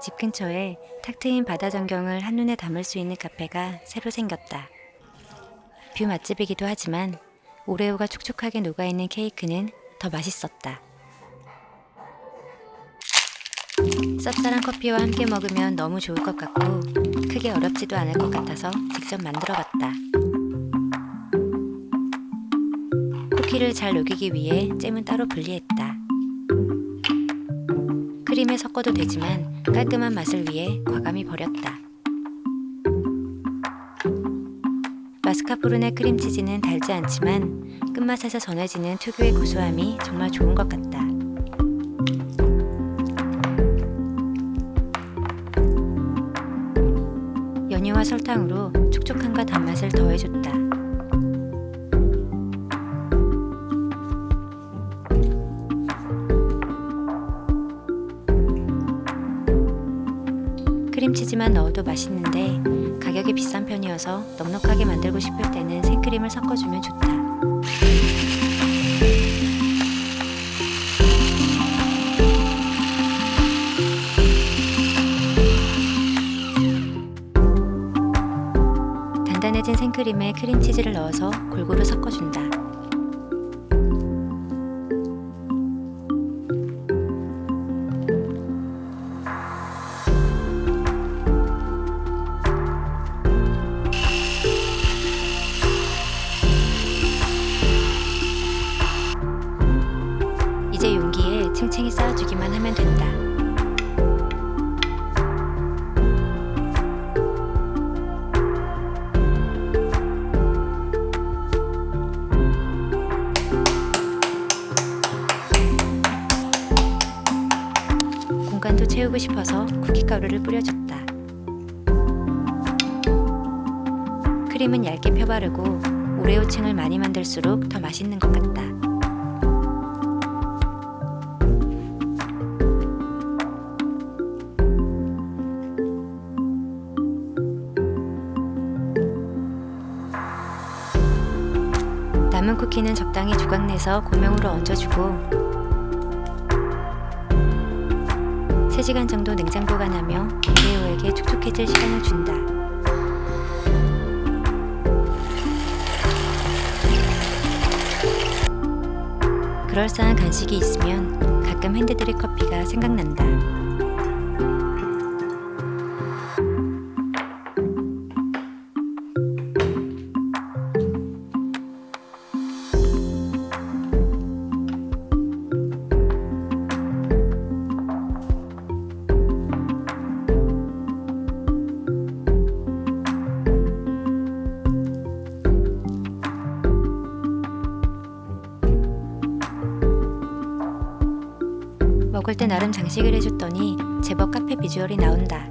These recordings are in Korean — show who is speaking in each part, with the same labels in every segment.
Speaker 1: 집 근처에 탁 트인 바다 전경을 한눈에 담을 수 있는 카페가 새로 생겼다. 뷰 맛집이기도 하지만 오레오가 촉촉하게 녹아있는 케이크는 더 맛있었다. 쌉쌀한 커피와 함께 먹으면 너무 좋을 것 같고 크게 어렵지도 않을 것 같아서 직접 만들어봤다. 쿠키를 잘 녹이기 위해 잼은 따로 분리했다. 크림에 섞어도 되지만 깔끔한 맛을 위해 과감히 버렸다. 마스카포르네 크림치즈는 달지 않지만 끝맛에서 전해지는 특유의 고소함이 정말 좋은 것 같다. 연유와 설탕으로 촉촉함과 단맛을 더해줬다. 크림치즈만 넣어도 맛있는데 가격이 비싼 편이어서 넉넉하게 만들고 싶을 때는 생크림을 섞어주면 좋다. 단단해진 생크림에 크림치즈를 넣어서 골고루 섞어준다. 이제 용기에 층층이 쌓아주기만 하면 된다. 공간도 채우고 싶어서 쿠키가루를 뿌려줬다. 크림은 얇게 펴바르고 오레오층을 많이 만들수록 더 맛있는 것 같다. 남은 쿠키는 적당히 조각내서 고명으로 얹어주고 3시간 정도 냉장 보관하며 오레오에게 촉촉해질 시간을 준다. 그럴싸한 간식이 있으면 가끔 핸드드립 커피가 생각난다. 먹을 때 나름 장식을 해줬더니 제법 카페 비주얼이 나온다.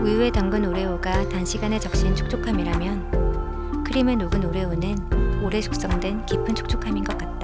Speaker 1: 우유에 담근 오레오가 단시간에 적신 촉촉함이라면 크림에 녹은 오레오는 오래 숙성된 깊은 촉촉함인 것 같다.